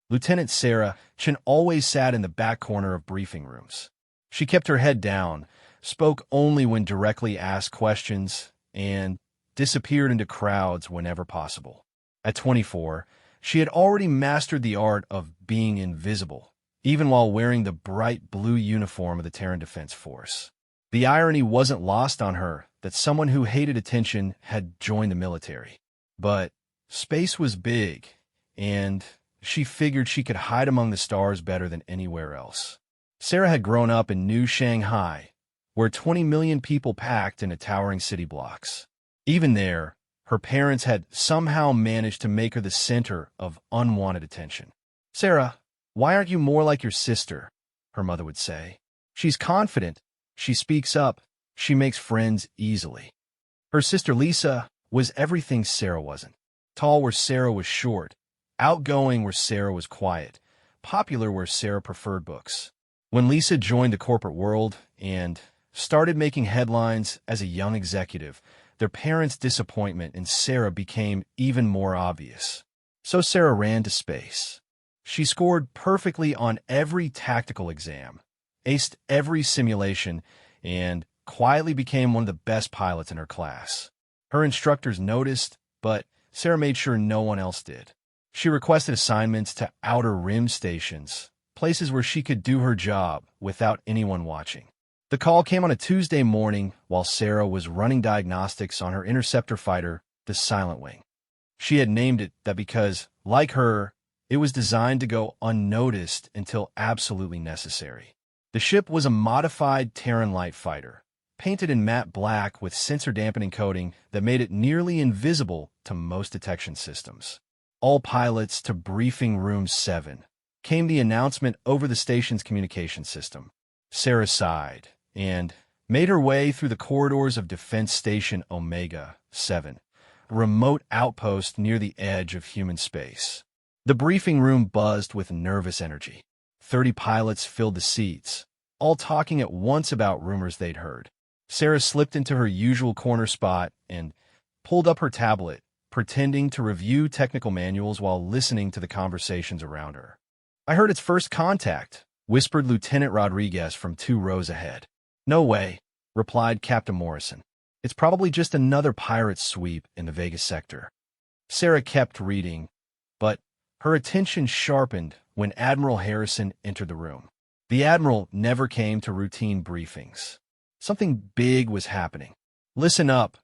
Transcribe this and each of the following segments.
Lieutenant Sarah Chen always sat in the back corner of briefing rooms. She kept her head down, spoke only when directly asked questions, and disappeared into crowds whenever possible. At 24, she had already mastered the art of being invisible, even while wearing the bright blue uniform of the Terran Defense Force. The irony wasn't lost on her that someone who hated attention had joined the military. But space was big, and she figured she could hide among the stars better than anywhere else. Sarah had grown up in New Shanghai, where 20 million people packed into towering city blocks. Even there, her parents had somehow managed to make her the center of unwanted attention. "Sarah, why aren't you more like your sister?" her mother would say. "She's confident, she speaks up, she makes friends easily." Her sister Lisa was everything Sarah wasn't. Tall where Sarah was short, outgoing where Sarah was quiet, popular where Sarah preferred books. When Lisa joined the corporate world and started making headlines as a young executive, their parents' disappointment in Sarah became even more obvious. So Sarah ran to space. She scored perfectly on every tactical exam, aced every simulation, and quietly became one of the best pilots in her class. Her instructors noticed, but Sarah made sure no one else did. She requested assignments to outer rim stations, places where she could do her job without anyone watching. The call came on a Tuesday morning while Sarah was running diagnostics on her interceptor fighter, the Silent Wing. She had named it that because, like her, it was designed to go unnoticed until absolutely necessary. The ship was a modified Terran light fighter, painted in matte black with sensor-dampening coating that made it nearly invisible to most detection systems. "All pilots to Briefing Room 7, came the announcement over the station's communication system. Sarah sighed and made her way through the corridors of Defense Station Omega 7, a remote outpost near the edge of human space. The briefing room buzzed with nervous energy. 30 pilots filled the seats, all talking at once about rumors they'd heard. Sarah slipped into her usual corner spot and pulled up her tablet, pretending to review technical manuals while listening to the conversations around her. "I heard it's first contact," whispered Lieutenant Rodriguez from 2 rows ahead. "No way," replied Captain Morrison. "It's probably just another pirate sweep in the Vegas sector." Sarah kept reading, but her attention sharpened when Admiral Harrison entered the room. The Admiral never came to routine briefings. Something big was happening. "Listen up,"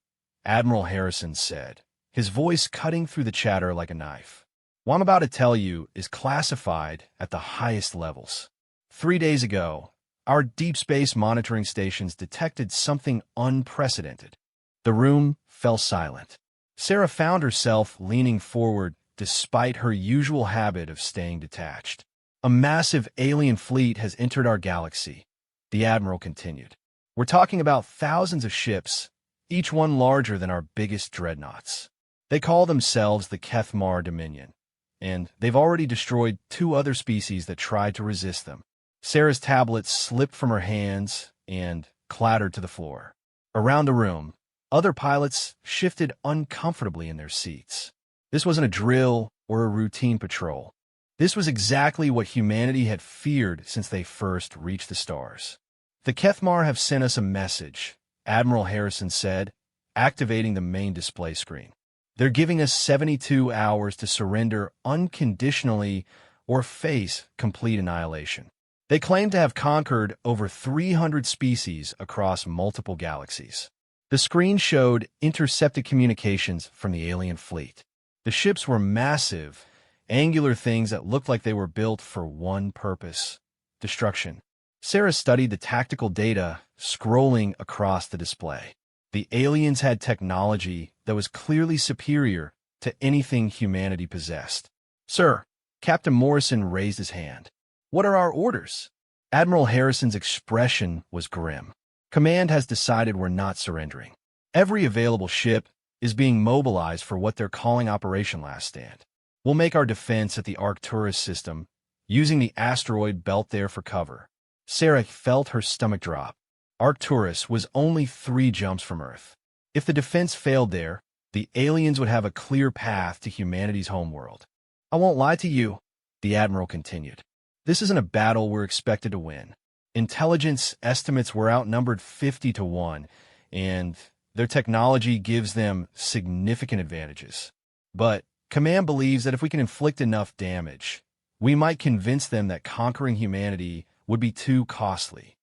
Admiral Harrison said, his voice cutting through the chatter like a knife. "What I'm about to tell you is classified at the highest levels. 3 days ago, our deep space monitoring stations detected something unprecedented." The room fell silent. Sarah found herself leaning forward despite her usual habit of staying detached. "A massive alien fleet has entered our galaxy," the Admiral continued. "We're talking about thousands of ships, each one larger than our biggest dreadnoughts. They call themselves the Kethmar Dominion, and they've already destroyed 2 other species that tried to resist them." Sarah's tablet slipped from her hands and clattered to the floor. Around the room, other pilots shifted uncomfortably in their seats. This wasn't a drill or a routine patrol. This was exactly what humanity had feared since they first reached the stars. "The Kethmar have sent us a message," Admiral Harrison said, activating the main display screen. "They're giving us 72 hours to surrender unconditionally or face complete annihilation. They claim to have conquered over 300 species across multiple galaxies." The screen showed intercepted communications from the alien fleet. The ships were massive, angular things that looked like they were built for one purpose: destruction. Sarah studied the tactical data scrolling across the display. The aliens had technology that was clearly superior to anything humanity possessed. "Sir," Captain Morrison raised his hand. "What are our orders?" Admiral Harrison's expression was grim. "Command has decided we're not surrendering. Every available ship is being mobilized for what they're calling Operation Last Stand. We'll make our defense at the Arcturus system, using the asteroid belt there for cover." Sarah felt her stomach drop. Arcturus was only 3 jumps from Earth. If the defense failed there, the aliens would have a clear path to humanity's homeworld. "I won't lie to you," the Admiral continued. This isn't a battle we're expected to win. Intelligence estimates were outnumbered 50-1, and their technology gives them significant advantages. But Command believes that if we can inflict enough damage, we might convince them that conquering humanity would be too costly.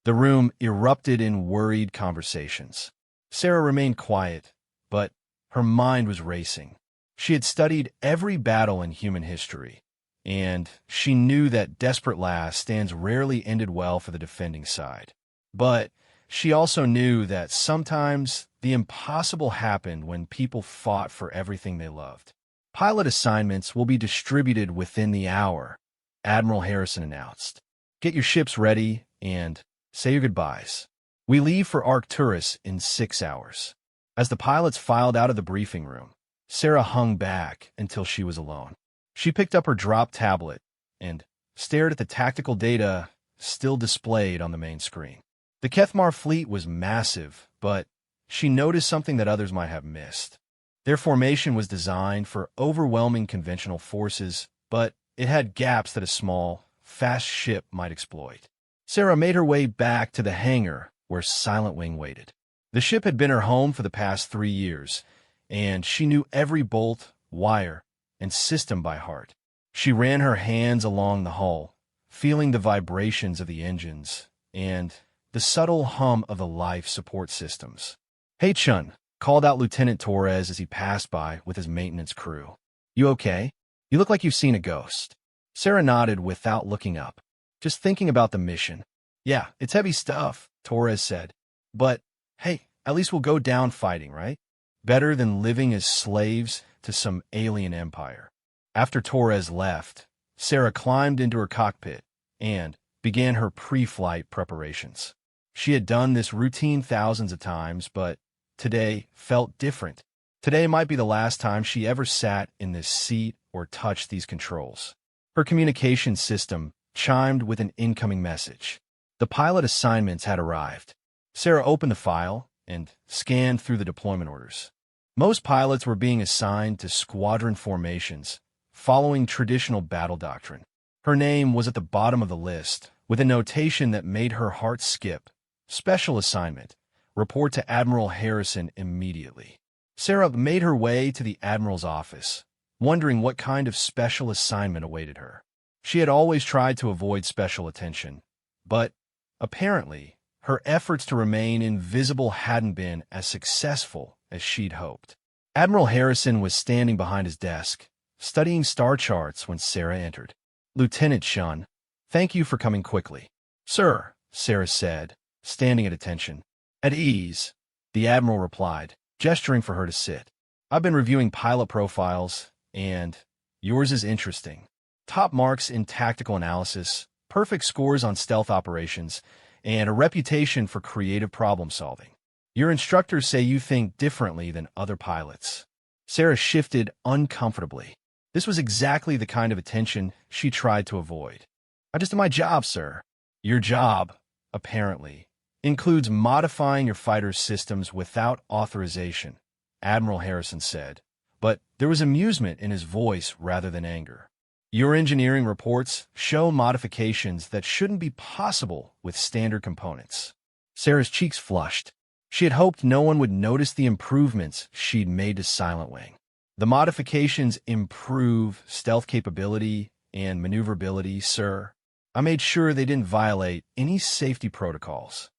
The room erupted in worried conversations. Sarah remained quiet, but her mind was racing. She had studied every battle in human history, and she knew that desperate last stands rarely ended well for the defending side. But she also knew that sometimes the impossible happened when people fought for everything they loved. Pilot assignments will be distributed within the hour, Admiral Harrison announced. Get your ships ready and say your goodbyes. We leave for Arcturus in 6 hours. As the pilots filed out of the briefing room, Sarah hung back until she was alone. She picked up her drop tablet and stared at the tactical data still displayed on the main screen. The Kethmar fleet was massive, but she noticed something that others might have missed. Their formation was designed for overwhelming conventional forces, but it had gaps that a small, fast ship might exploit. Sarah made her way back to the hangar where Silent Wing waited. The ship had been her home for the past 3 years, and she knew every bolt, wire, and system by heart. She ran her hands along the hull, feeling the vibrations of the engines and the subtle hum of the life support systems. "Hey, Chun," called out Lieutenant Torres as he passed by with his maintenance crew. "You okay? You look like you've seen a ghost." Sarah nodded without looking up, just thinking about the mission. "Yeah, it's heavy stuff," Torres said. "But, hey, at least we'll go down fighting, right? Better than living as slaves to some alien empire." After Torres left, Sarah climbed into her cockpit and began her pre-flight preparations. She had done this routine thousands of times, but today felt different. Today might be the last time she ever sat in this seat or touched these controls. Her communication system chimed with an incoming message. The pilot assignments had arrived. Sarah opened the file and scanned through the deployment orders. Most pilots were being assigned to squadron formations, following traditional battle doctrine. Her name was at the bottom of the list, with a notation that made her heart skip. Special assignment. Report to Admiral Harrison immediately. Sarah made her way to the Admiral's office, wondering what kind of special assignment awaited her. She had always tried to avoid special attention, but apparently, her efforts to remain invisible hadn't been as successful as she'd hoped. Admiral Harrison was standing behind his desk, studying star charts when Sarah entered. "Lieutenant Shun, thank you for coming quickly." "Sir," Sarah said, standing at attention. "At ease," the Admiral replied, gesturing for her to sit. "I've been reviewing pilot profiles, and yours is interesting. Top marks in tactical analysis, perfect scores on stealth operations, and a reputation for creative problem-solving. Your instructors say you think differently than other pilots." Sarah shifted uncomfortably. This was exactly the kind of attention she tried to avoid. "I just do my job, sir." "Your job, apparently, includes modifying your fighter's systems without authorization," Admiral Harrison said, but there was amusement in his voice rather than anger. "Your engineering reports show modifications that shouldn't be possible with standard components." Sarah's cheeks flushed. She had hoped no one would notice the improvements she'd made to Silent Wing. "The modifications improve stealth capability and maneuverability, sir. I made sure they didn't violate any safety protocols."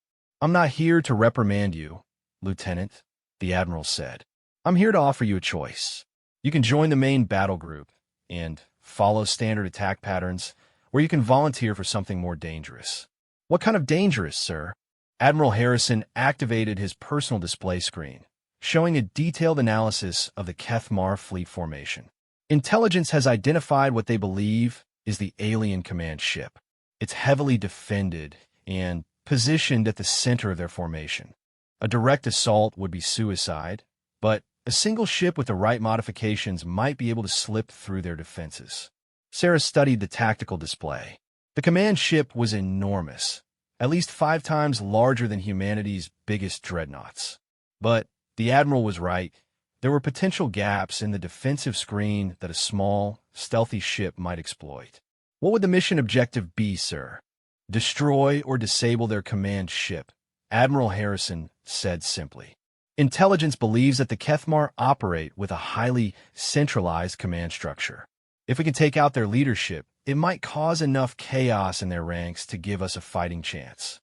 "I'm not here to reprimand you, Lieutenant," the Admiral said. "I'm here to offer you a choice. You can join the main battle group and follow standard attack patterns, or you can volunteer for something more dangerous." "What kind of dangerous, sir?" Admiral Harrison activated his personal display screen, showing a detailed analysis of the Kethmar fleet formation. Intelligence has identified what they believe is the alien command ship. It's heavily defended and positioned at the center of their formation. A direct assault would be suicide, but a single ship with the right modifications might be able to slip through their defenses. Sarah studied the tactical display. The command ship was enormous, at least 5 times larger than humanity's biggest dreadnoughts. But the Admiral was right. There were potential gaps in the defensive screen that a small, stealthy ship might exploit. What would the mission objective be, sir? Destroy or disable their command ship, Admiral Harrison said simply. Intelligence believes that the Kethmar operate with a highly centralized command structure. If we can take out their leadership, it might cause enough chaos in their ranks to give us a fighting chance.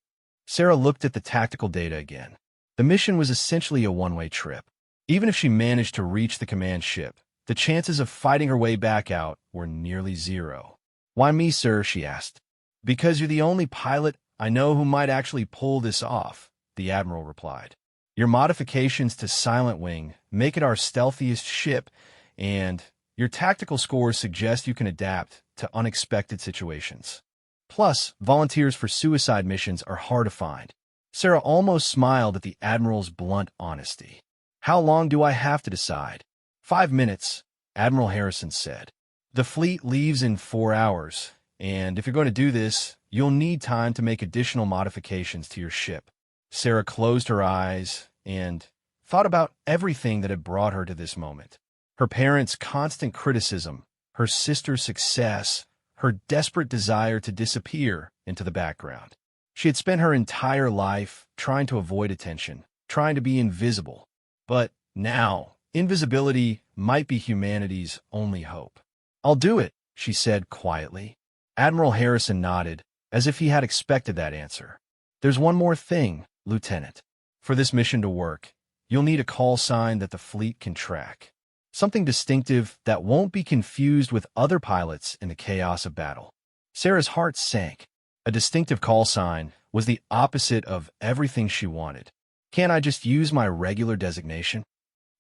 Sarah looked at the tactical data again. The mission was essentially a one-way trip. Even if she managed to reach the command ship, the chances of fighting her way back out were nearly zero. Why me, sir? She asked. Because you're the only pilot I know who might actually pull this off, the Admiral replied. Your modifications to Silent Wing make it our stealthiest ship, and your tactical scores suggest you can adapt to unexpected situations. Plus, volunteers for suicide missions are hard to find. Sarah almost smiled at the Admiral's blunt honesty. How long do I have to decide? 5 minutes, Admiral Harrison said. The fleet leaves in 4 hours, and if you're going to do this, you'll need time to make additional modifications to your ship. Sarah closed her eyes and thought about everything that had brought her to this moment. Her parents' constant criticism, her sister's success, her desperate desire to disappear into the background. She had spent her entire life trying to avoid attention, trying to be invisible. But now, invisibility might be humanity's only hope. I'll do it, she said quietly. Admiral Harrison nodded, as if he had expected that answer. There's one more thing, Lieutenant. For this mission to work, you'll need a call sign that the fleet can track. Something distinctive that won't be confused with other pilots in the chaos of battle. Sarah's heart sank. A distinctive call sign was the opposite of everything she wanted. Can't I just use my regular designation?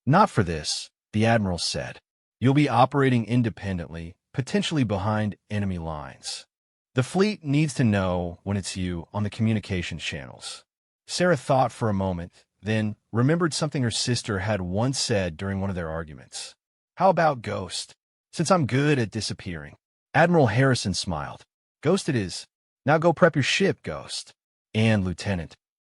Not for this, the Admiral said. You'll be operating independently, potentially behind enemy lines. The fleet needs to know when it's you on the communications channels. Sarah thought for a moment, then remembered something her sister had once said during one of their arguments. How about Ghost? Since I'm good at disappearing. Admiral Harrison smiled. Ghost it is. Now go prep your ship, Ghost. And Lieutenant.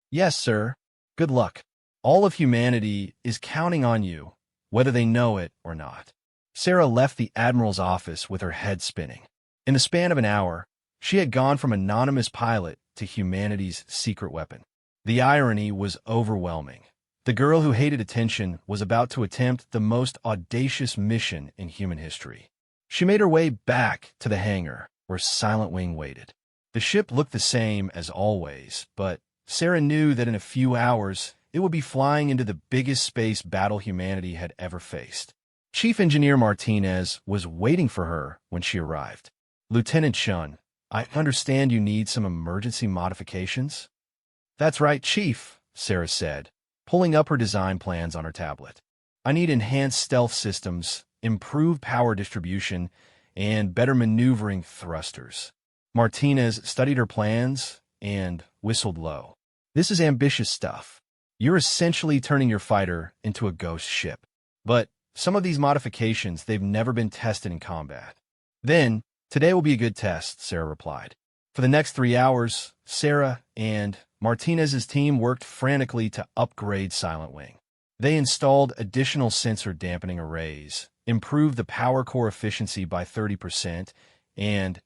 Yes, sir. Good luck. All of humanity is counting on you, whether they know it or not. Sarah left the Admiral's office with her head spinning. In the span of an hour, she had gone from anonymous pilot to humanity's secret weapon. The irony was overwhelming. The girl who hated attention was about to attempt the most audacious mission in human history. She made her way back to the hangar where Silent Wing waited. The ship looked the same as always, but Sarah knew that in a few hours it would be flying into the biggest space battle humanity had ever faced. Chief Engineer Martinez was waiting for her when she arrived. Lieutenant Shun, I understand you need some emergency modifications? That's right, Chief, Sarah said, pulling up her design plans on her tablet. I need enhanced stealth systems, improved power distribution, and better maneuvering thrusters. Martinez studied her plans and whistled low. This is ambitious stuff. You're essentially turning your fighter into a ghost ship. But some of these modifications, they've never been tested in combat. Then, today will be a good test, Sarah replied. For the next 3 hours, Sarah and Martinez's team worked frantically to upgrade Silent Wing. They installed additional sensor dampening arrays, improved the power core efficiency by 30%, and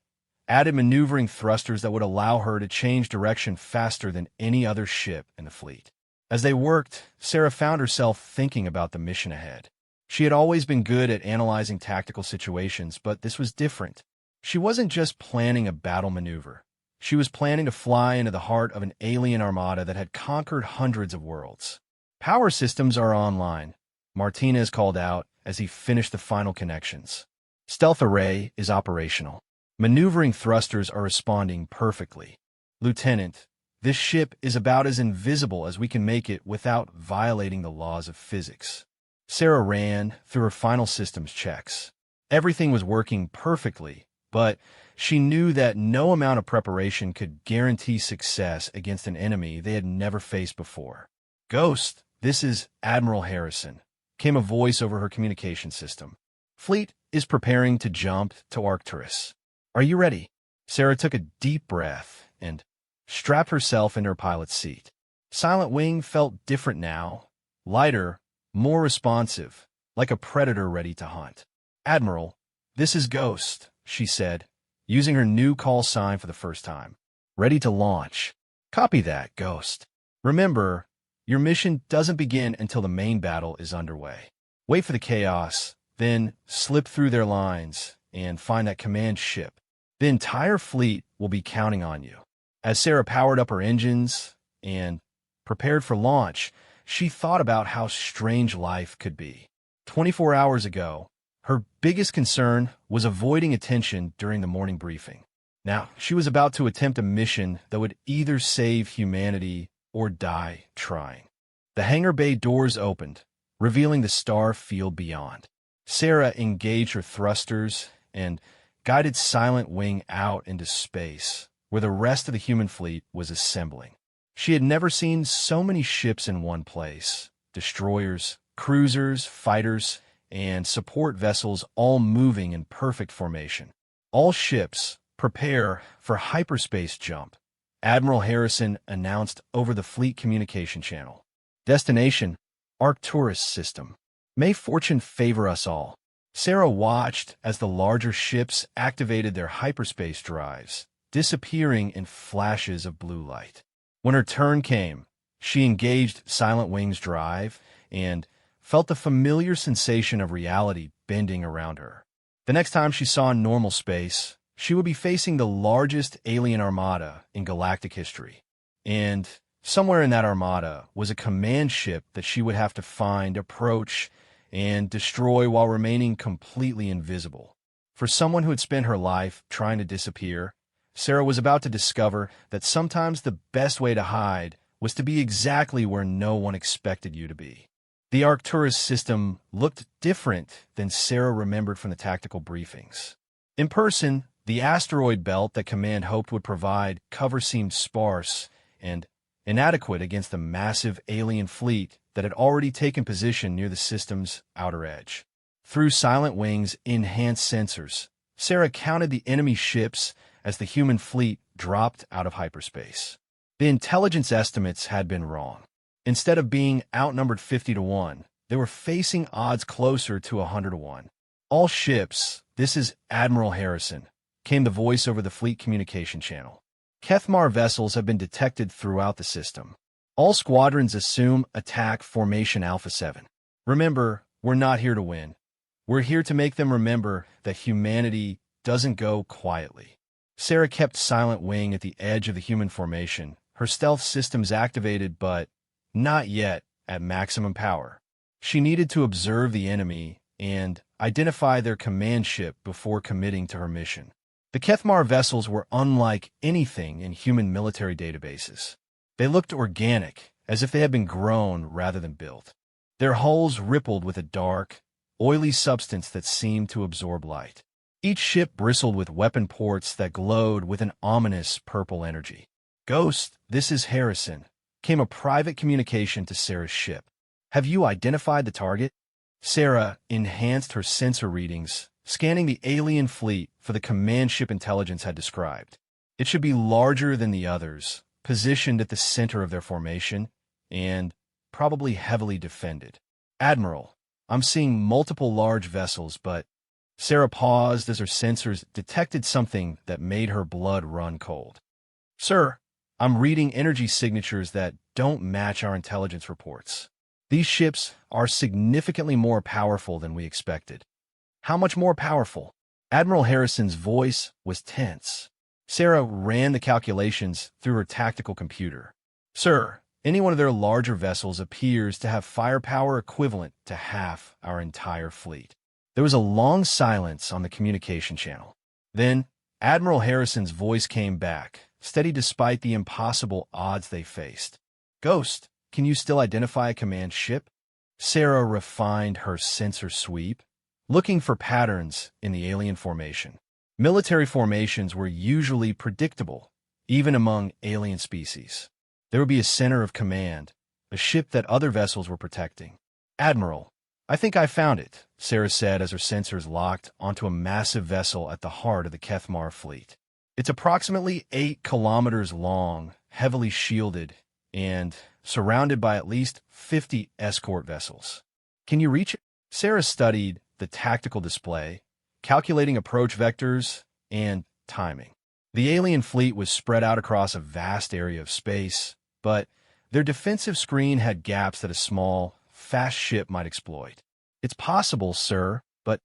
added maneuvering thrusters that would allow her to change direction faster than any other ship in the fleet. As they worked, Sarah found herself thinking about the mission ahead. She had always been good at analyzing tactical situations, but this was different. She wasn't just planning a battle maneuver. She was planning to fly into the heart of an alien armada that had conquered hundreds of worlds. Power systems are online, Martinez called out as he finished the final connections. Stealth array is operational. Maneuvering thrusters are responding perfectly. Lieutenant, this ship is about as invisible as we can make it without violating the laws of physics. Sarah ran through her final systems checks. Everything was working perfectly, but she knew that no amount of preparation could guarantee success against an enemy they had never faced before. Ghost, this is Admiral Harrison, came a voice over her communication system. Fleet is preparing to jump to Arcturus. Are you ready? Sarah took a deep breath and strapped herself into her pilot's seat. Silent Wing felt different now, lighter, more responsive, like a predator ready to hunt. "Admiral, this is Ghost," she said, using her new call sign for the first time. "Ready to launch." "Copy that, Ghost. Remember, your mission doesn't begin until the main battle is underway. Wait for the chaos, then slip through their lines and find that command ship. The entire fleet will be counting on you." As Sarah powered up her engines and prepared for launch, she thought about how strange life could be. 24 hours ago, her biggest concern was avoiding attention during the morning briefing. Now, she was about to attempt a mission that would either save humanity or die trying. The hangar bay doors opened, revealing the star field beyond. Sarah engaged her thrusters and guided Silent Wing out into space, where the rest of the human fleet was assembling. She had never seen so many ships in one place: destroyers, cruisers, fighters, and support vessels all moving in perfect formation. "All ships, prepare for hyperspace jump," Admiral Harrison announced over the fleet communication channel. "Destination, Arcturus system. May fortune favor us all." Sarah watched as the larger ships activated their hyperspace drives, disappearing in flashes of blue light. When her turn came, she engaged Silent Wing's drive and felt the familiar sensation of reality bending around her. The next time she saw normal space, she would be facing the largest alien armada in galactic history. And somewhere in that armada was a command ship that she would have to find, approach, and destroy while remaining completely invisible. For someone who had spent her life trying to disappear, Sarah was about to discover that sometimes the best way to hide was to be exactly where no one expected you to be. The Arcturus system looked different than Sarah remembered from the tactical briefings. In person, the asteroid belt that Command hoped would provide cover seemed sparse and inadequate against the massive alien fleet that had already taken position near the system's outer edge. Through Silent Wing's enhanced sensors, Sarah counted the enemy ships as the human fleet dropped out of hyperspace. The intelligence estimates had been wrong. Instead of being outnumbered 50-1, they were facing odds closer to 100-1. "All ships, this is Admiral Harrison," came the voice over the fleet communication channel. "Kethmar vessels have been detected throughout the system. All squadrons assume attack formation Alpha 7. Remember, we're not here to win. We're here to make them remember that humanity doesn't go quietly." Sarah kept Silent Wing at the edge of the human formation, her stealth systems activated but not yet at maximum power. She needed to observe the enemy and identify their command ship before committing to her mission. The Kethmar vessels were unlike anything in human military databases. They looked organic, as if they had been grown rather than built. Their hulls rippled with a dark, oily substance that seemed to absorb light. Each ship bristled with weapon ports that glowed with an ominous purple energy. "Ghost, this is Harrison," came a private communication to Sarah's ship. "Have you identified the target?" Sarah enhanced her sensor readings, scanning the alien fleet for the command ship intelligence had described. It should be larger than the others, positioned at the center of their formation, and probably heavily defended. "Admiral, I'm seeing multiple large vessels, but..." Sarah paused as her sensors detected something that made her blood run cold. "Sir, I'm reading energy signatures that don't match our intelligence reports. These ships are significantly more powerful than we expected." "How much more powerful?" Admiral Harrison's voice was tense. Sarah ran the calculations through her tactical computer. "Sir, any one of their larger vessels appears to have firepower equivalent to half our entire fleet." There was a long silence on the communication channel. Then, Admiral Harrison's voice came back, steady despite the impossible odds they faced. "Ghost, can you still identify a command ship?" Sarah refined her sensor sweep, looking for patterns in the alien formation. Military formations were usually predictable, even among alien species. There would be a center of command, a ship that other vessels were protecting. "Admiral, I think I found it," Sarah said as her sensors locked onto a massive vessel at the heart of the Kethmar fleet. It's approximately 8 kilometers long, heavily shielded, and surrounded by at least 50 escort vessels. "Can you reach it?" Sarah studied the tactical display, calculating approach vectors and timing. The alien fleet was spread out across a vast area of space, but their defensive screen had gaps that a small, fast ship might exploit. "It's possible, sir, but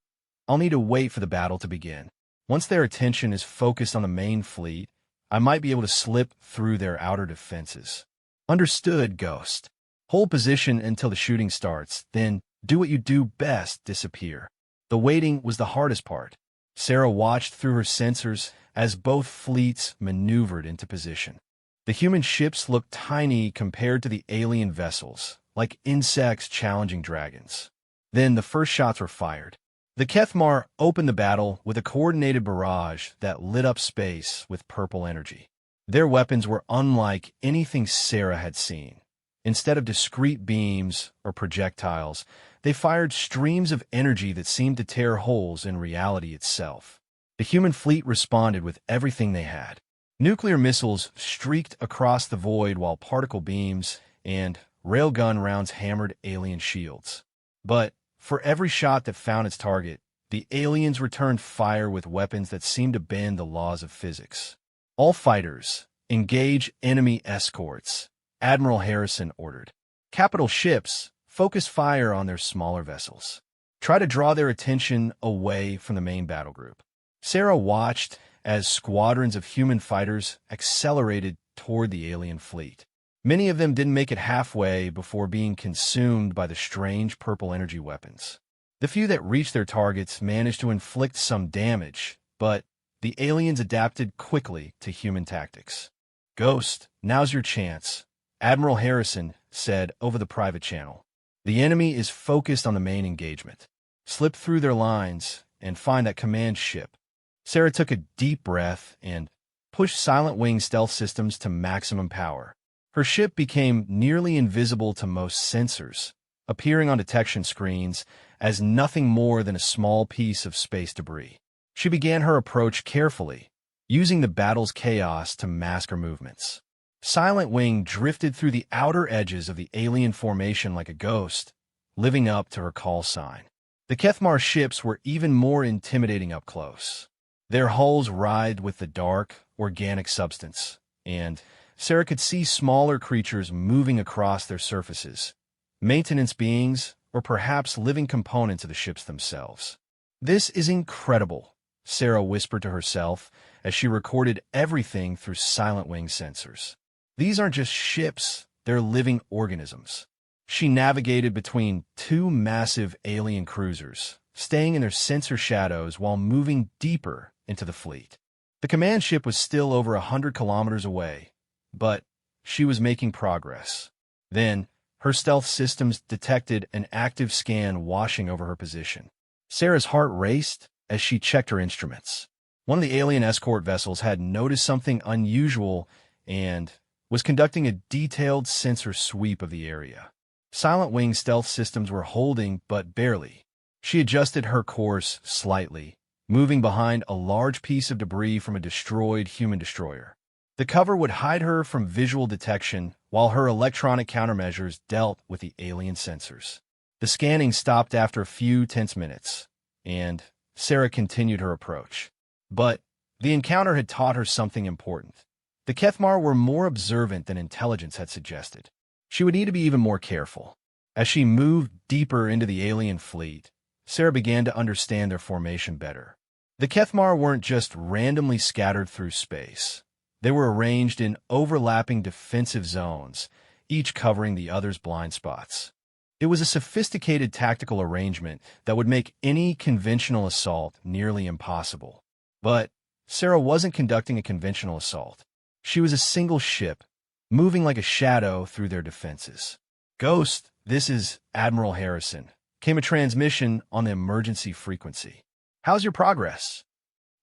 I'll need to wait for the battle to begin. Once their attention is focused on the main fleet, I might be able to slip through their outer defenses." "Understood, Ghost. Hold position until the shooting starts, then do what you do best, disappear." The waiting was the hardest part. Sarah watched through her sensors as both fleets maneuvered into position. The human ships looked tiny compared to the alien vessels, like insects challenging dragons. Then the first shots were fired. The Kethmar opened the battle with a coordinated barrage that lit up space with purple energy. Their weapons were unlike anything Sarah had seen. Instead of discrete beams or projectiles, they fired streams of energy that seemed to tear holes in reality itself. The human fleet responded with everything they had. Nuclear missiles streaked across the void while particle beams and railgun rounds hammered alien shields. But for every shot that found its target, the aliens returned fire with weapons that seemed to bend the laws of physics. "All fighters, engage enemy escorts," Admiral Harrison ordered. "Capital ships, focus fire on their smaller vessels. Try to draw their attention away from the main battle group." Sarah watched as squadrons of human fighters accelerated toward the alien fleet. Many of them didn't make it halfway before being consumed by the strange purple energy weapons. The few that reached their targets managed to inflict some damage, but the aliens adapted quickly to human tactics. "Ghost, now's your chance," Admiral Harrison said over the private channel. "The enemy is focused on the main engagement. Slip through their lines and find that command ship." Sarah took a deep breath and pushed Silent Wing stealth systems to maximum power. Her ship became nearly invisible to most sensors, appearing on detection screens as nothing more than a small piece of space debris. She began her approach carefully, using the battle's chaos to mask her movements. Silent Wing drifted through the outer edges of the alien formation like a ghost, living up to her call sign. The Kethmar ships were even more intimidating up close. Their hulls writhed with the dark, organic substance, and Sarah could see smaller creatures moving across their surfaces, maintenance beings or perhaps living components of the ships themselves. "This is incredible," Sarah whispered to herself as she recorded everything through Silent Wing sensors. "These aren't just ships, they're living organisms." She navigated between two massive alien cruisers, staying in their sensor shadows while moving deeper into the fleet. The command ship was still over 100 kilometers away, but she was making progress. Then, her stealth systems detected an active scan washing over her position. Sarah's heart raced as she checked her instruments. One of the alien escort vessels had noticed something unusual and was conducting a detailed sensor sweep of the area. Silent Wing stealth systems were holding, but barely. She adjusted her course slightly, moving behind a large piece of debris from a destroyed human destroyer. The cover would hide her from visual detection while her electronic countermeasures dealt with the alien sensors. The scanning stopped after a few tense minutes, and Sarah continued her approach. But the encounter had taught her something important. The Kethmar were more observant than intelligence had suggested. She would need to be even more careful. As she moved deeper into the alien fleet, Sarah began to understand their formation better. The Kethmar weren't just randomly scattered through space. They were arranged in overlapping defensive zones, each covering the other's blind spots. It was a sophisticated tactical arrangement that would make any conventional assault nearly impossible. But Sarah wasn't conducting a conventional assault. She was a single ship, moving like a shadow through their defenses. "Ghost, this is Admiral Harrison," came a transmission on the emergency frequency. "How's your progress?"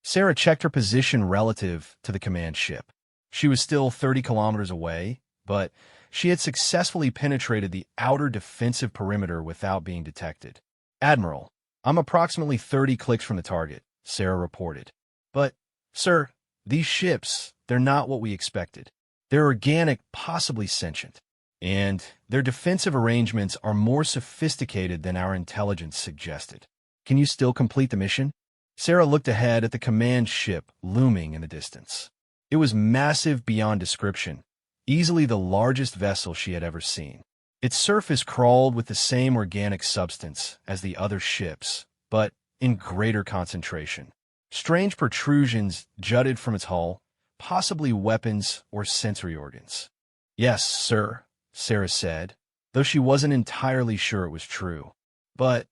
Sarah checked her position relative to the command ship. She was still 30 kilometers away, but she had successfully penetrated the outer defensive perimeter without being detected. "Admiral, I'm approximately 30 clicks from the target," Sarah reported. "But, sir, these ships, they're not what we expected. They're organic, possibly sentient." and their defensive arrangements are more sophisticated than our intelligence suggested. Can you still complete the mission? Sarah looked ahead at the command ship looming in the distance. It was massive beyond description, easily the largest vessel she had ever seen. Its surface crawled with the same organic substance as the other ships, but in greater concentration. Strange protrusions jutted from its hull, possibly weapons or sensory organs. "Yes, sir," Sarah said, though she wasn't entirely sure it was true. "But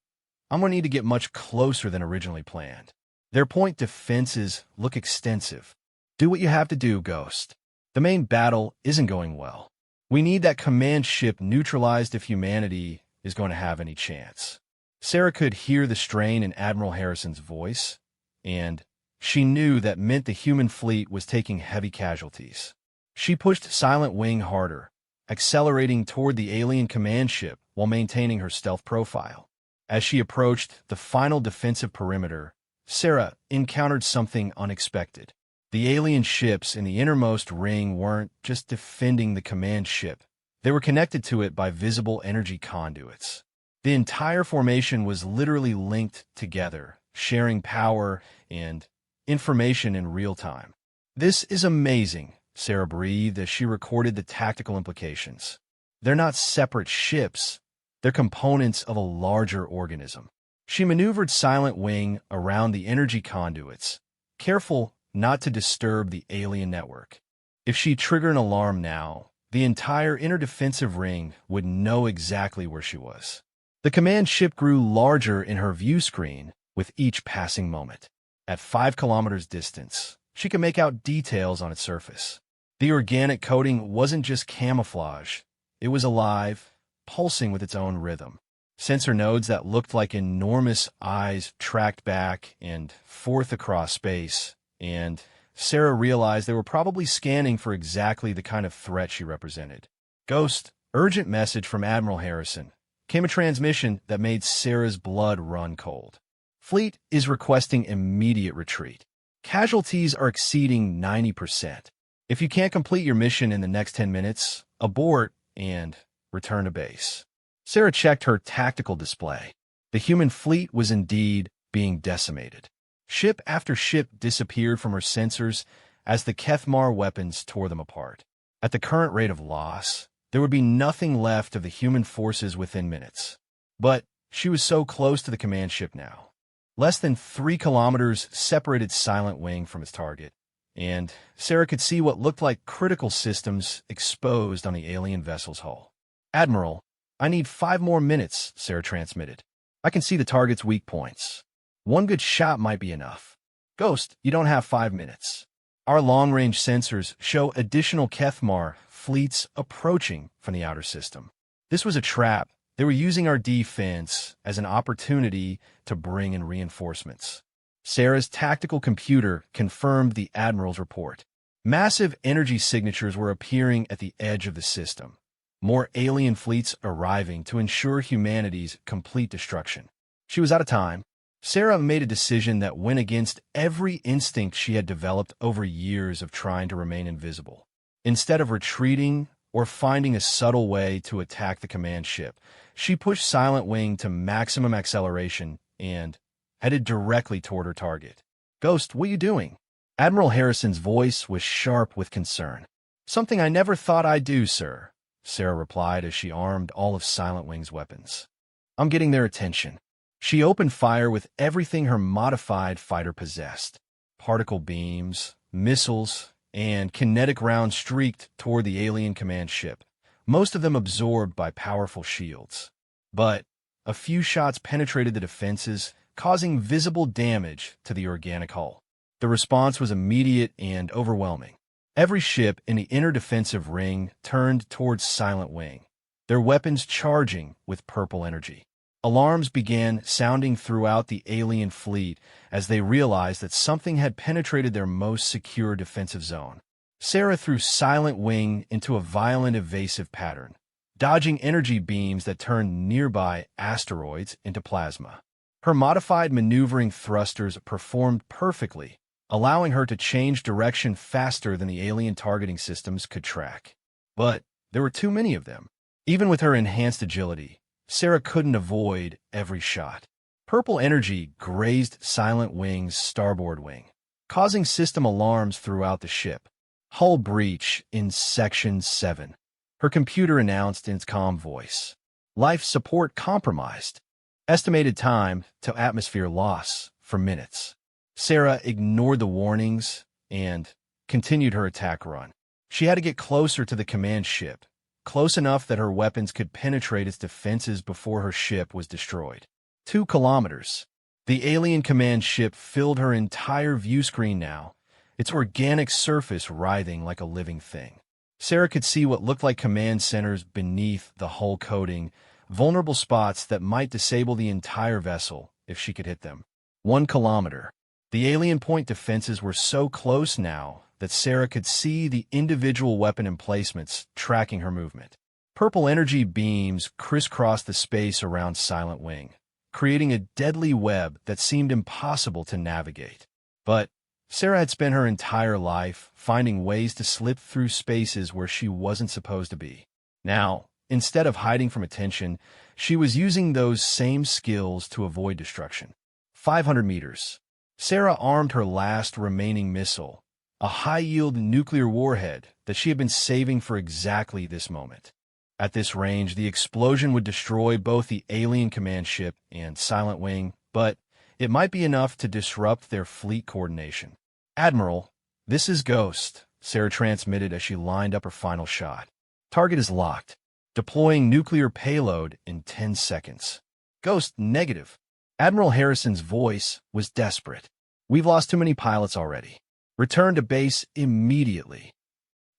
I'm going to need to get much closer than originally planned. Their point defenses look extensive. Do what you have to do, Ghost. The main battle isn't going well. We need that command ship neutralized if humanity is going to have any chance." Sarah could hear the strain in Admiral Harrison's voice, and she knew that meant the human fleet was taking heavy casualties. She pushed Silent Wing harder, accelerating toward the alien command ship while maintaining her stealth profile. As she approached the final defensive perimeter, Sarah encountered something unexpected. The alien ships in the innermost ring weren't just defending the command ship. They were connected to it by visible energy conduits. The entire formation was literally linked together, sharing power and information in real time. "This is amazing," Sarah breathed as she recorded the tactical implications. "They're not separate ships. They're components of a larger organism." She maneuvered Silent Wing around the energy conduits, careful not to disturb the alien network. If she triggered an alarm now, the entire inner defensive ring would know exactly where she was. The command ship grew larger in her view screen with each passing moment. At 5 kilometers distance, she could make out details on its surface. The organic coating wasn't just camouflage. It was alive, pulsing with its own rhythm. Sensor nodes that looked like enormous eyes tracked back and forth across space, and Sarah realized they were probably scanning for exactly the kind of threat she represented. "Ghost, urgent message from Admiral Harrison," came a transmission that made Sarah's blood run cold. "Fleet is requesting immediate retreat. Casualties are exceeding 90%. If you can't complete your mission in the next 10 minutes, abort and return to base." Sarah checked her tactical display. The human fleet was indeed being decimated. Ship after ship disappeared from her sensors as the Kethmar weapons tore them apart. At the current rate of loss, there would be nothing left of the human forces within minutes. But she was so close to the command ship now. Less than 3 kilometers separated Silent Wing from its target, and Sarah could see what looked like critical systems exposed on the alien vessel's hull. "Admiral, I need 5 more minutes," Sarah transmitted. "I can see the target's weak points. One good shot might be enough." "Ghost, you don't have 5 minutes. Our long-range sensors show additional Kethmar fleets approaching from the outer system. This was a trap. They were using our defense as an opportunity to bring in reinforcements." Sarah's tactical computer confirmed the Admiral's report. Massive energy signatures were appearing at the edge of the system. More alien fleets arriving to ensure humanity's complete destruction. She was out of time. Sarah made a decision that went against every instinct she had developed over years of trying to remain invisible. Instead of retreating or finding a subtle way to attack the command ship, she pushed Silent Wing to maximum acceleration and headed directly toward her target. "Ghost, what are you doing?" Admiral Harrison's voice was sharp with concern. "Something I never thought I'd do, sir," Sarah replied as she armed all of Silent Wing's weapons. "I'm getting their attention." She opened fire with everything her modified fighter possessed. Particle beams, missiles, and kinetic rounds streaked toward the alien command ship, most of them absorbed by powerful shields. But a few shots penetrated the defenses, causing visible damage to the organic hull. The response was immediate and overwhelming. Every ship in the inner defensive ring turned towards Silent Wing, their weapons charging with purple energy. Alarms began sounding throughout the alien fleet as they realized that something had penetrated their most secure defensive zone. Sarah threw Silent Wing into a violent evasive pattern, dodging energy beams that turned nearby asteroids into plasma. Her modified maneuvering thrusters performed perfectly, allowing her to change direction faster than the alien targeting systems could track. But there were too many of them. Even with her enhanced agility, Sarah couldn't avoid every shot. Purple energy grazed Silent Wing's starboard wing, causing system alarms throughout the ship. Hull breach in Section 7. Her computer announced in its calm voice. Life support compromised. Estimated time to atmosphere loss for minutes. Sarah ignored the warnings and continued her attack run. She had to get closer to the command ship, close enough that her weapons could penetrate its defenses before her ship was destroyed. 2 kilometers. The alien command ship filled her entire view screen now, its organic surface writhing like a living thing. Sarah could see what looked like command centers beneath the hull coating, vulnerable spots that might disable the entire vessel if she could hit them. 1 kilometer. The alien point defenses were so close now that Sarah could see the individual weapon emplacements tracking her movement. Purple energy beams crisscrossed the space around Silent Wing, creating a deadly web that seemed impossible to navigate. But Sarah had spent her entire life finding ways to slip through spaces where she wasn't supposed to be. Now, instead of hiding from attention, she was using those same skills to avoid destruction. 500 meters. Sarah armed her last remaining missile, a high-yield nuclear warhead that she had been saving for exactly this moment. At this range, the explosion would destroy both the alien command ship and Silent Wing, but it might be enough to disrupt their fleet coordination. Admiral, this is Ghost, Sarah transmitted as she lined up her final shot. Target is locked. Deploying nuclear payload in 10 seconds. Ghost, negative. Admiral Harrison's voice was desperate. We've lost too many pilots already. Return to base immediately.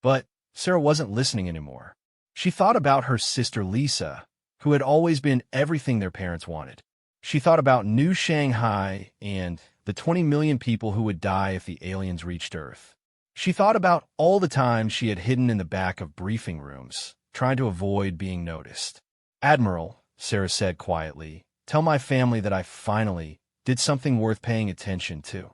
But Sarah wasn't listening anymore. She thought about her sister Lisa, who had always been everything their parents wanted. She thought about New Shanghai and the 20 million people who would die if the aliens reached Earth. She thought about all the time she had hidden in the back of briefing rooms, trying to avoid being noticed. Admiral, Sarah said quietly, tell my family that I finally did something worth paying attention to.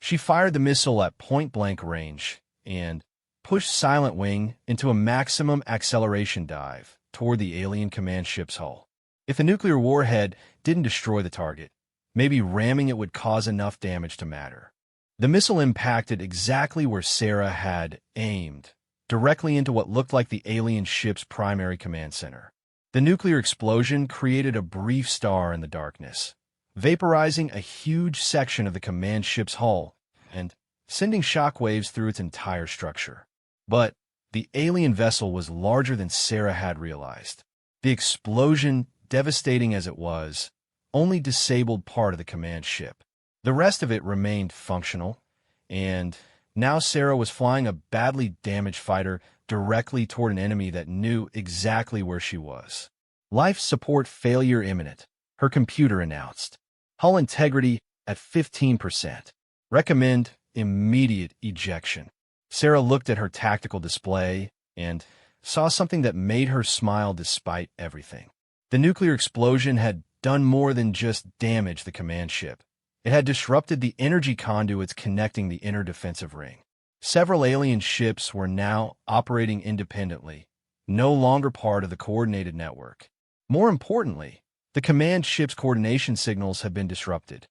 She fired the missile at point-blank range and pushed Silent Wing into a maximum acceleration dive toward the alien command ship's hull. If the nuclear warhead didn't destroy the target, maybe ramming it would cause enough damage to matter. The missile impacted exactly where Sarah had aimed, directly into what looked like the alien ship's primary command center. The nuclear explosion created a brief star in the darkness, vaporizing a huge section of the command ship's hull and sending shockwaves through its entire structure. But the alien vessel was larger than Sarah had realized. The explosion, devastating as it was, only disabled part of the command ship. The rest of it remained functional, and now Sarah was flying a badly damaged fighter directly toward an enemy that knew exactly where she was. Life support failure imminent, her computer announced. Hull integrity at 15%. Recommend immediate ejection. Sarah looked at her tactical display and saw something that made her smile despite everything. The nuclear explosion had done more than just damage the command ship. It had disrupted the energy conduits connecting the inner defensive ring. Several alien ships were now operating independently, no longer part of the coordinated network. More importantly, the command ship's coordination signals had been disrupted.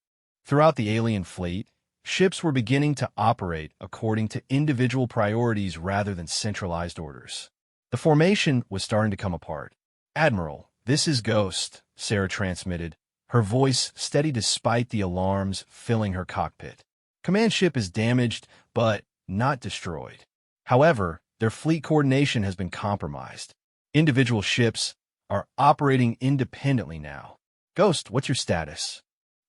Throughout the alien fleet, ships were beginning to operate according to individual priorities rather than centralized orders. The formation was starting to come apart. Admiral, this is Ghost, Sarah transmitted, her voice steady despite the alarms filling her cockpit. Command ship is damaged, but not destroyed. However, their fleet coordination has been compromised. Individual ships are operating independently now. Ghost, what's your status?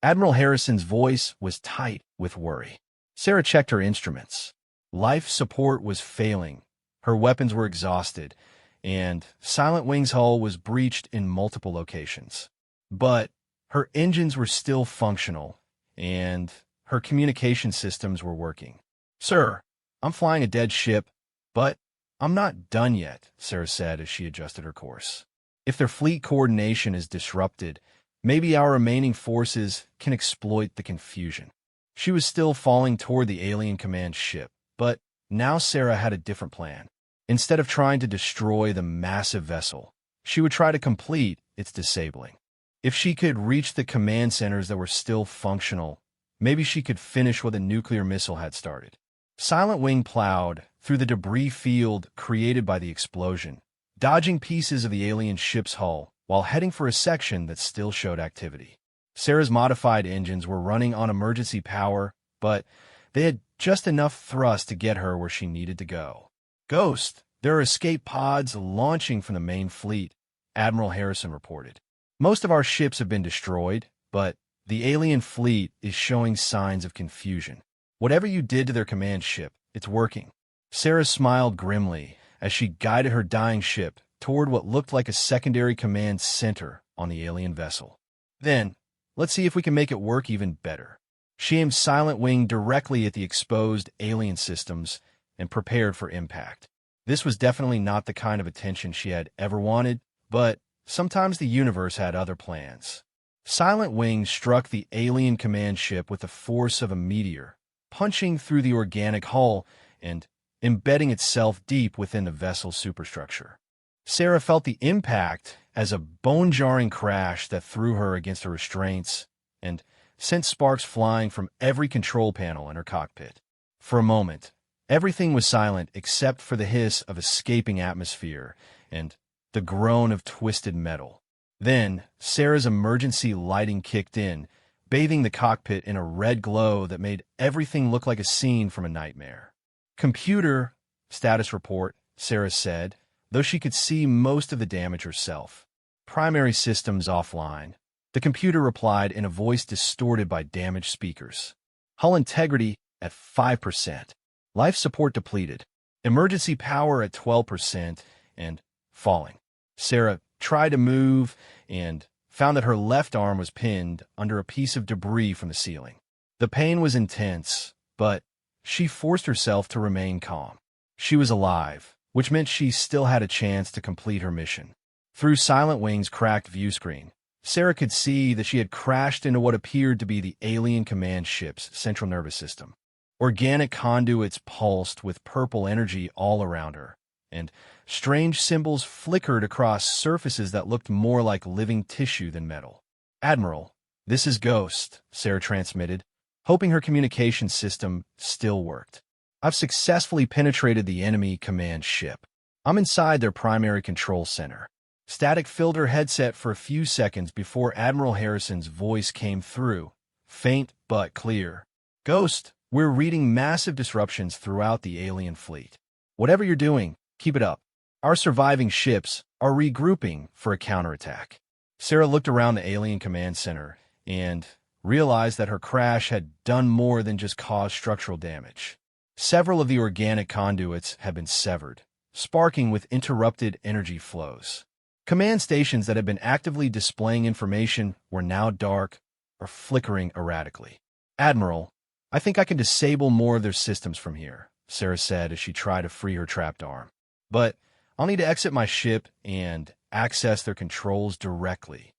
Admiral Harrison's voice was tight with worry. Sarah checked her instruments. Life support was failing. Her weapons were exhausted, and Silent Wing's hull was breached in multiple locations. But her engines were still functional, and her communication systems were working. Sir, I'm flying a dead ship, but I'm not done yet, Sarah said as she adjusted her course. If their fleet coordination is disrupted, maybe our remaining forces can exploit the confusion. She was still falling toward the alien command ship, but now Sarah had a different plan. Instead of trying to destroy the massive vessel, she would try to complete its disabling. If she could reach the command centers that were still functional, maybe she could finish what a nuclear missile had started. Silent Wing plowed through the debris field created by the explosion, dodging pieces of the alien ship's hull while heading for a section that still showed activity. Sarah's modified engines were running on emergency power, but they had just enough thrust to get her where she needed to go. "Ghost, there are escape pods launching from the main fleet," Admiral Harrison reported. "Most of our ships have been destroyed, but the alien fleet is showing signs of confusion. Whatever you did to their command ship, it's working." Sarah smiled grimly as she guided her dying ship toward what looked like a secondary command center on the alien vessel. "Then, let's see if we can make it work even better." She aimed Silent Wing directly at the exposed alien systems and prepared for impact. This was definitely not the kind of attention she had ever wanted, but sometimes the universe had other plans. Silent Wing struck the alien command ship with the force of a meteor, punching through the organic hull and embedding itself deep within the vessel's superstructure. Sarah felt the impact as a bone-jarring crash that threw her against the restraints and sent sparks flying from every control panel in her cockpit. For a moment, everything was silent except for the hiss of escaping atmosphere and the groan of twisted metal. Then, Sarah's emergency lighting kicked in, bathing the cockpit in a red glow that made everything look like a scene from a nightmare. "Computer status report," Sarah said, though she could see most of the damage herself. "Primary systems offline." The computer replied in a voice distorted by damaged speakers. "Hull integrity at 5%. Life support depleted. Emergency power at 12% and falling." Sarah tried to move and found that her left arm was pinned under a piece of debris from the ceiling. The pain was intense, but she forced herself to remain calm. She was alive, which meant she still had a chance to complete her mission. Through Silent Wing's cracked view screen, Sarah could see that she had crashed into what appeared to be the alien command ship's central nervous system. Organic conduits pulsed with purple energy all around her, and strange symbols flickered across surfaces that looked more like living tissue than metal. "Admiral, this is Ghost," Sarah transmitted, hoping her communication system still worked. "I've successfully penetrated the enemy command ship. I'm inside their primary control center." Static filled her headset for a few seconds before Admiral Harrison's voice came through, faint but clear. "Ghost, we're reading massive disruptions throughout the alien fleet. Whatever you're doing, keep it up. Our surviving ships are regrouping for a counterattack." Sarah looked around the alien command center and realized that her crash had done more than just cause structural damage. Several of the organic conduits had been severed, sparking with interrupted energy flows. Command stations that had been actively displaying information were now dark or flickering erratically. "Admiral, I think I can disable more of their systems from here," Sarah said as she tried to free her trapped arm. "But I'll need to exit my ship and access their controls directly."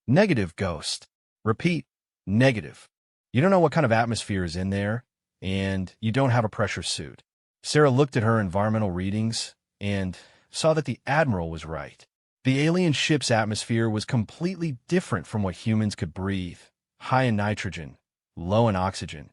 "Negative, Ghost. Repeat, negative. You don't know what kind of atmosphere is in there, and you don't have a pressure suit." Sarah looked at her environmental readings and saw that the Admiral was right. The alien ship's atmosphere was completely different from what humans could breathe, high in nitrogen, low in oxygen,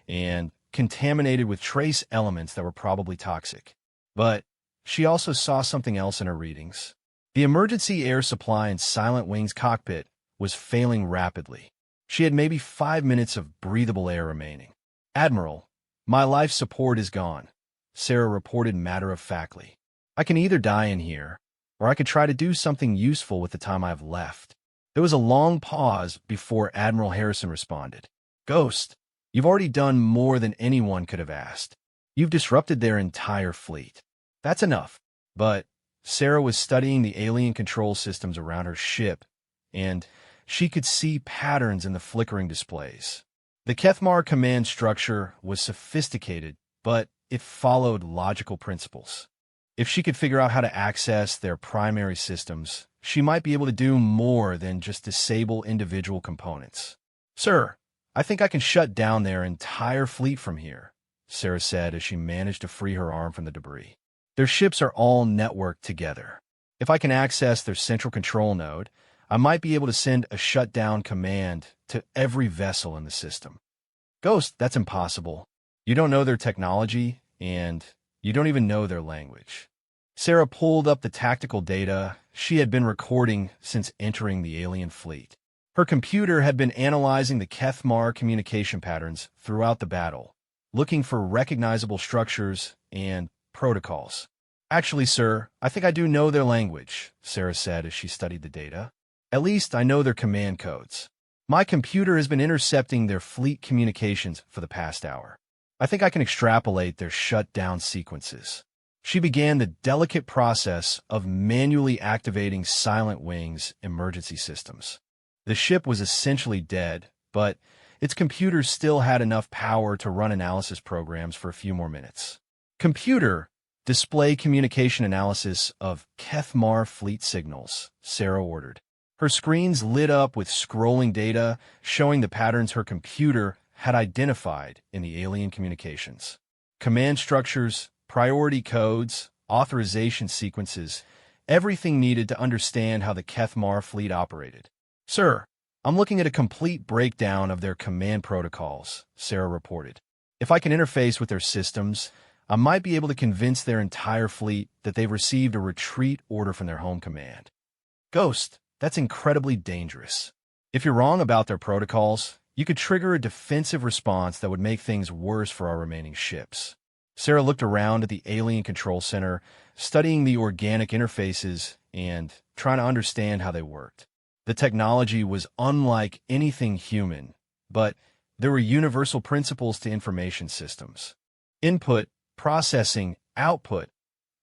and contaminated with trace elements that were probably toxic. But she also saw something else in her readings. The emergency air supply in Silent Wing's cockpit was failing rapidly. She had maybe 5 minutes of breathable air remaining. "Admiral, my life support is gone," Sarah reported matter-of-factly. "I can either die in here, or I could try to do something useful with the time I have left." There was a long pause before Admiral Harrison responded. "Ghost, you've already done more than anyone could have asked. You've disrupted their entire fleet. That's enough." But Sarah was studying the alien control systems around her ship, and she could see patterns in the flickering displays. The Kethmar command structure was sophisticated, but it followed logical principles. If she could figure out how to access their primary systems, she might be able to do more than just disable individual components. "Sir, I think I can shut down their entire fleet from here," Sarah said as she managed to free her arm from the debris. "Their ships are all networked together. If I can access their central control node, I might be able to send a shutdown command to every vessel in the system. Ghost, that's impossible. You don't know their technology, and you don't even know their language. Sarah pulled up the tactical data she had been recording since entering the alien fleet. Her computer had been analyzing the Kethmar communication patterns throughout the battle, looking for recognizable structures and protocols. Actually, sir, I think I do know their language, Sarah said as she studied the data. At least I know their command codes. My computer has been intercepting their fleet communications for the past hour. I think I can extrapolate their shutdown sequences. She began the delicate process of manually activating Silent Wing's emergency systems. The ship was essentially dead, but its computers still had enough power to run analysis programs for a few more minutes. Computer, display communication analysis of Kethmar fleet signals, Sarah ordered. Her screens lit up with scrolling data showing the patterns her computer had identified in the alien communications. Command structures, priority codes, authorization sequences, everything needed to understand how the Kethmar fleet operated. Sir, I'm looking at a complete breakdown of their command protocols, Sarah reported. If I can interface with their systems, I might be able to convince their entire fleet that they've received a retreat order from their home command. Ghost, that's incredibly dangerous. If you're wrong about their protocols, you could trigger a defensive response that would make things worse for our remaining ships. Sarah looked around at the alien control center, studying the organic interfaces and trying to understand how they worked. The technology was unlike anything human, but there were universal principles to information systems. Input, processing, output.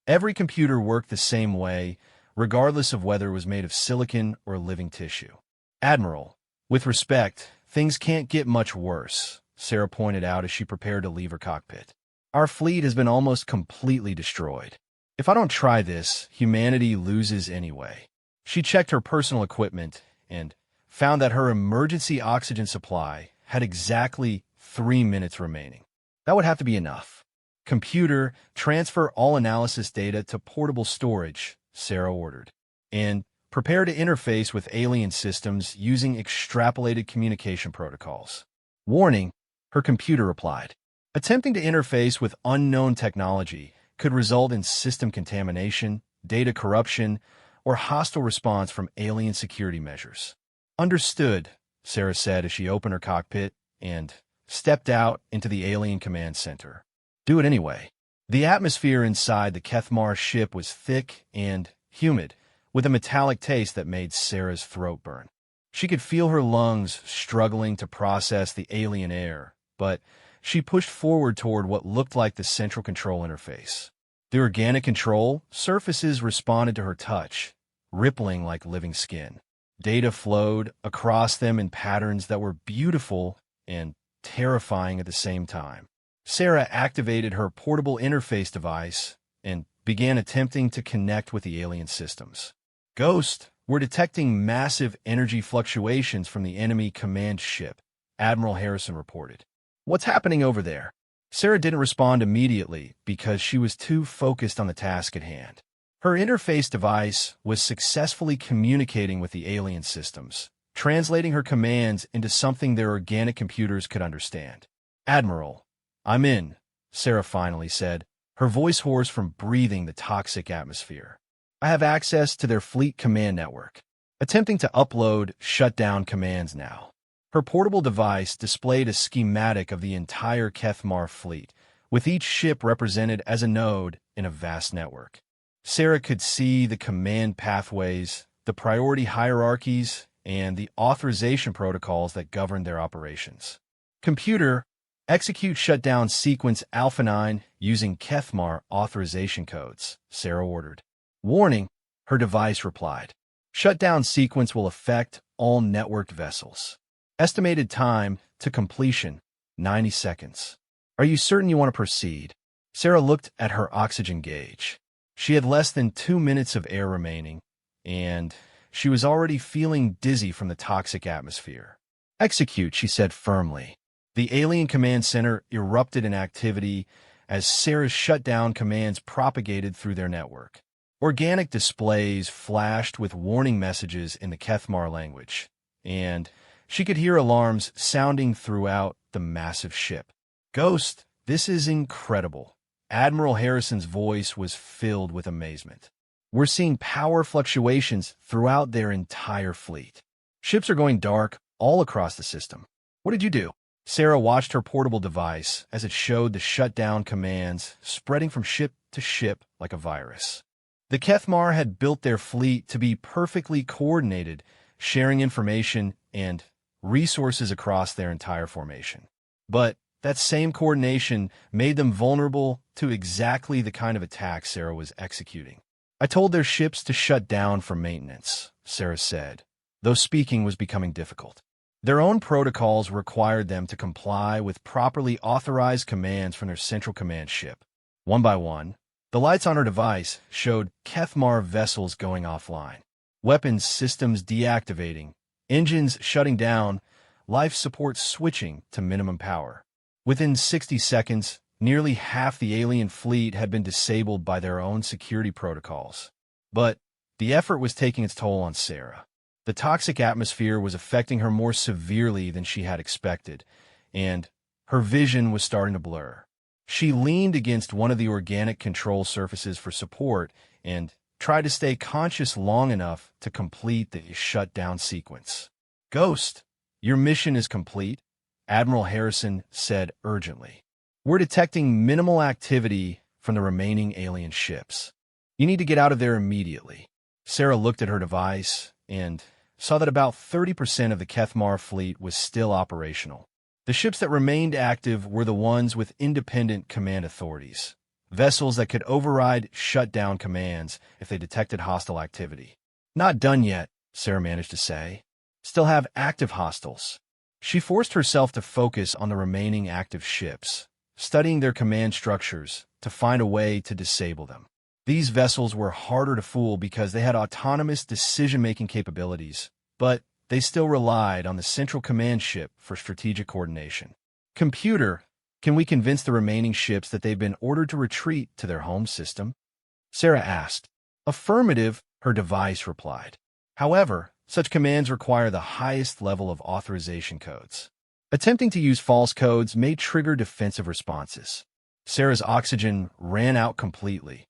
Every computer worked the same way, regardless of whether it was made of silicon or living tissue. Admiral, with respect, things can't get much worse, Sarah pointed out as she prepared to leave her cockpit. Our fleet has been almost completely destroyed. If I don't try this, humanity loses anyway. She checked her personal equipment and found that her emergency oxygen supply had exactly 3 minutes remaining. That would have to be enough. Computer, transfer all analysis data to portable storage, Sarah ordered, and prepare to interface with alien systems using extrapolated communication protocols. Warning, her computer replied. Attempting to interface with unknown technology could result in system contamination, data corruption, or hostile response from alien security measures. Understood, Sarah said as she opened her cockpit and stepped out into the alien command center. Do it anyway. The atmosphere inside the Kethmar ship was thick and humid, with a metallic taste that made Sarah's throat burn. She could feel her lungs struggling to process the alien air, but she pushed forward toward what looked like the central control interface. The organic control surfaces responded to her touch, rippling like living skin. Data flowed across them in patterns that were beautiful and terrifying at the same time. Sarah activated her portable interface device and began attempting to connect with the alien systems. Ghost, we're detecting massive energy fluctuations from the enemy command ship, Admiral Harrison reported. What's happening over there? Sarah didn't respond immediately because she was too focused on the task at hand. Her interface device was successfully communicating with the alien systems, translating her commands into something their organic computers could understand. Admiral, I'm in, Sarah finally said, her voice hoarse from breathing the toxic atmosphere. I have access to their fleet command network. Attempting to upload shutdown commands now. Her portable device displayed a schematic of the entire Kethmar fleet, with each ship represented as a node in a vast network. Sarah could see the command pathways, the priority hierarchies, and the authorization protocols that governed their operations. Computer, execute shutdown sequence Alpha 9 using Kethmar authorization codes, Sarah ordered. Warning, her device replied. Shutdown sequence will affect all networked vessels. Estimated time to completion, 90 seconds. Are you certain you want to proceed? Sarah looked at her oxygen gauge. She had less than 2 minutes of air remaining, and she was already feeling dizzy from the toxic atmosphere. Execute, she said firmly. The alien command center erupted in activity as Sarah's shutdown commands propagated through their network. Organic displays flashed with warning messages in the Kethmar language, and she could hear alarms sounding throughout the massive ship. "Ghost, this is incredible." Admiral Harrison's voice was filled with amazement. "We're seeing power fluctuations throughout their entire fleet. Ships are going dark all across the system." "What did you do?" Sarah watched her portable device as it showed the shutdown commands spreading from ship to ship like a virus. The Kethmar had built their fleet to be perfectly coordinated, sharing information and resources across their entire formation. But that same coordination made them vulnerable to exactly the kind of attack Sarah was executing. "I told their ships to shut down for maintenance," Sarah said, though speaking was becoming difficult. Their own protocols required them to comply with properly authorized commands from their central command ship. One by one, the lights on her device showed Kethmar vessels going offline, weapons systems deactivating, engines shutting down, life support switching to minimum power. Within 60 seconds, nearly half the alien fleet had been disabled by their own security protocols. But the effort was taking its toll on Sarah. The toxic atmosphere was affecting her more severely than she had expected, and her vision was starting to blur. She leaned against one of the organic control surfaces for support and tried to stay conscious long enough to complete the shutdown sequence. "Ghost, your mission is complete," Admiral Harrison said urgently. "We're detecting minimal activity from the remaining alien ships. You need to get out of there immediately." Sarah looked at her device and saw that about 30% of the Kethmar fleet was still operational. The ships that remained active were the ones with independent command authorities, vessels that could override shutdown commands if they detected hostile activity. "Not done yet," Sarah managed to say. "Still have active hostiles." She forced herself to focus on the remaining active ships, studying their command structures to find a way to disable them. These vessels were harder to fool because they had autonomous decision-making capabilities, but they still relied on the central command ship for strategic coordination. "Computer, can we convince the remaining ships that they've been ordered to retreat to their home system?" Sarah asked. "Affirmative," her device replied. However, such commands require the highest level of authorization codes. Attempting to use false codes may trigger defensive responses. Sarah's oxygen ran out completely,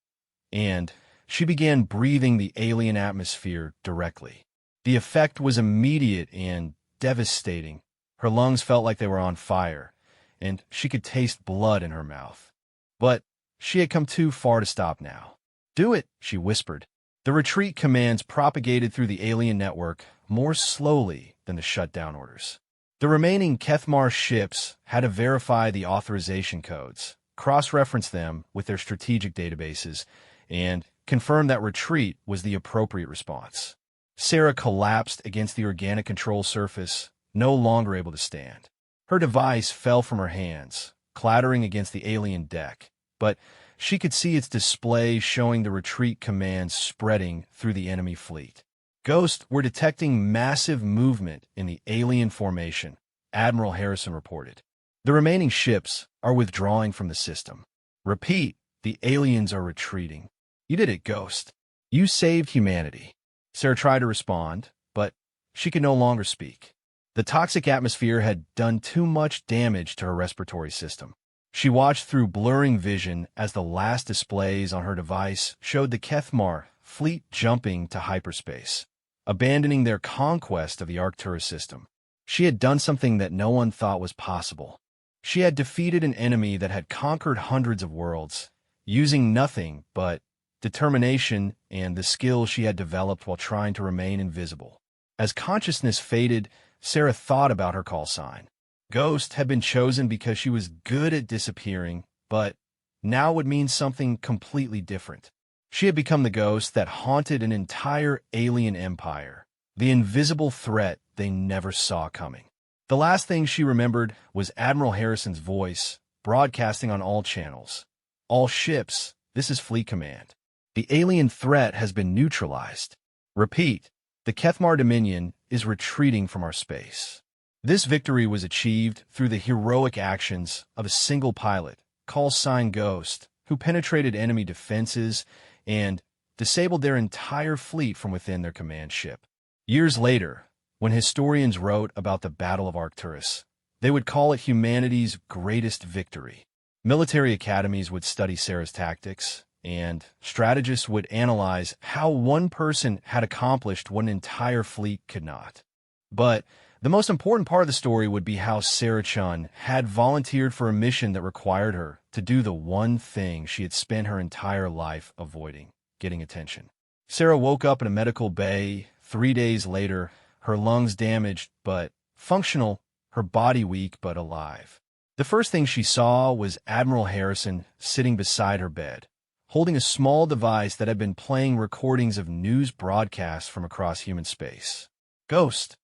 and she began breathing the alien atmosphere directly. The effect was immediate and devastating. Her lungs felt like they were on fire, and she could taste blood in her mouth. But she had come too far to stop now. "Do it," she whispered. The retreat commands propagated through the alien network more slowly than the shutdown orders. The remaining Kethmar ships had to verify the authorization codes, cross-reference them with their strategic databases, and confirm that retreat was the appropriate response. Sarah collapsed against the organic control surface, no longer able to stand. Her device fell from her hands, clattering against the alien deck, but she could see its display showing the retreat commands spreading through the enemy fleet. "Ghost, we're detecting massive movement in the alien formation," Admiral Harrison reported. "The remaining ships are withdrawing from the system. Repeat, the aliens are retreating." "You did it, Ghost. You saved humanity." Sarah tried to respond, but she could no longer speak. The toxic atmosphere had done too much damage to her respiratory system. She watched through blurring vision as the last displays on her device showed the Kethmar fleet jumping to hyperspace, abandoning their conquest of the Arcturus system. She had done something that no one thought was possible. She had defeated an enemy that had conquered hundreds of worlds, using nothing but determination and the skills she had developed while trying to remain invisible. As consciousness faded, Sarah thought about her call sign. Ghost had been chosen because she was good at disappearing, but now would mean something completely different. She had become the ghost that haunted an entire alien empire, the invisible threat they never saw coming. The last thing she remembered was Admiral Harrison's voice, broadcasting on all channels. "All ships, this is Fleet Command. The alien threat has been neutralized. Repeat, the Kethmar Dominion is retreating from our space." This victory was achieved through the heroic actions of a single pilot, call sign Ghost, who penetrated enemy defenses and disabled their entire fleet from within their command ship. Years later, when historians wrote about the Battle of Arcturus, they would call it humanity's greatest victory. Military academies would study Sarah's tactics, and strategists would analyze how one person had accomplished what an entire fleet could not. But the most important part of the story would be how Sarah Chun had volunteered for a mission that required her to do the one thing she had spent her entire life avoiding: getting attention. Sarah woke up in a medical bay 3 days later, her lungs damaged but functional, her body weak but alive. The first thing she saw was Admiral Harrison sitting beside her bed, holding a small device that had been playing recordings of news broadcasts from across human space. "Ghost,"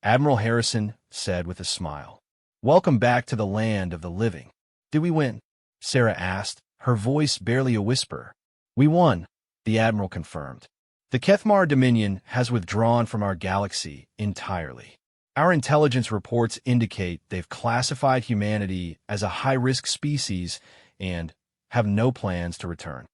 Admiral Harrison said with a smile. "Welcome back to the land of the living." "Did we win?" Sarah asked, her voice barely a whisper. "We won," the Admiral confirmed. "The Kethmar Dominion has withdrawn from our galaxy entirely. Our intelligence reports indicate they've classified humanity as a high-risk species and have no plans to return."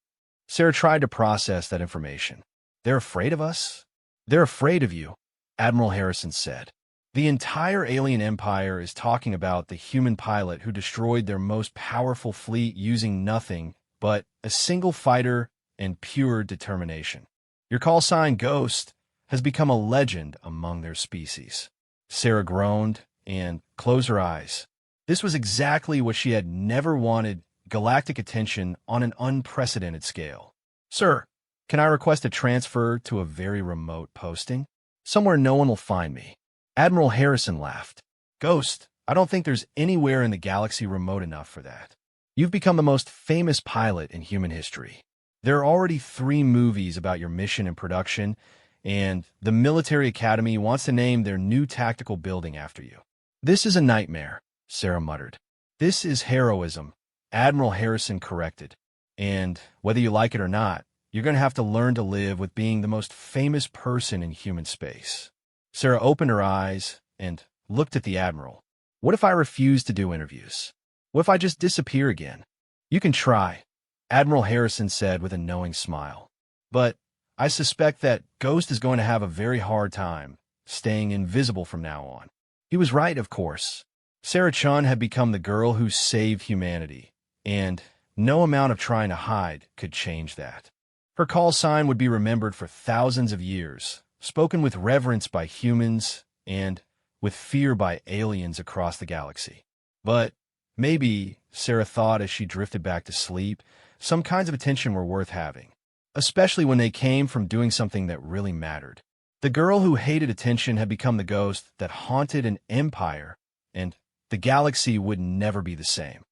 Sarah tried to process that information. "They're afraid of us?" "They're afraid of you," Admiral Harrison said. "The entire alien empire is talking about the human pilot who destroyed their most powerful fleet using nothing but a single fighter and pure determination. Your call sign, Ghost, has become a legend among their species." Sarah groaned and closed her eyes. This was exactly what she had never wanted: galactic attention on an unprecedented scale. "Sir, can I request a transfer to a very remote posting? Somewhere no one will find me." Admiral Harrison laughed. "Ghost, I don't think there's anywhere in the galaxy remote enough for that. You've become the most famous pilot in human history. There are already 3 movies about your mission in production, and the military academy wants to name their new tactical building after you." "This is a nightmare," Sarah muttered. "This is heroism," Admiral Harrison corrected. "And whether you like it or not, you're going to have to learn to live with being the most famous person in human space." Sarah opened her eyes and looked at the Admiral. "What if I refuse to do interviews? What if I just disappear again?" "You can try," Admiral Harrison said with a knowing smile. "But I suspect that Ghost is going to have a very hard time staying invisible from now on." He was right, of course. Sarah Chun had become the girl who saved humanity, and no amount of trying to hide could change that. Her call sign would be remembered for thousands of years, spoken with reverence by humans and with fear by aliens across the galaxy. But maybe, Sarah thought as she drifted back to sleep, some kinds of attention were worth having, especially when they came from doing something that really mattered. The girl who hated attention had become the ghost that haunted an empire, and the galaxy would never be the same.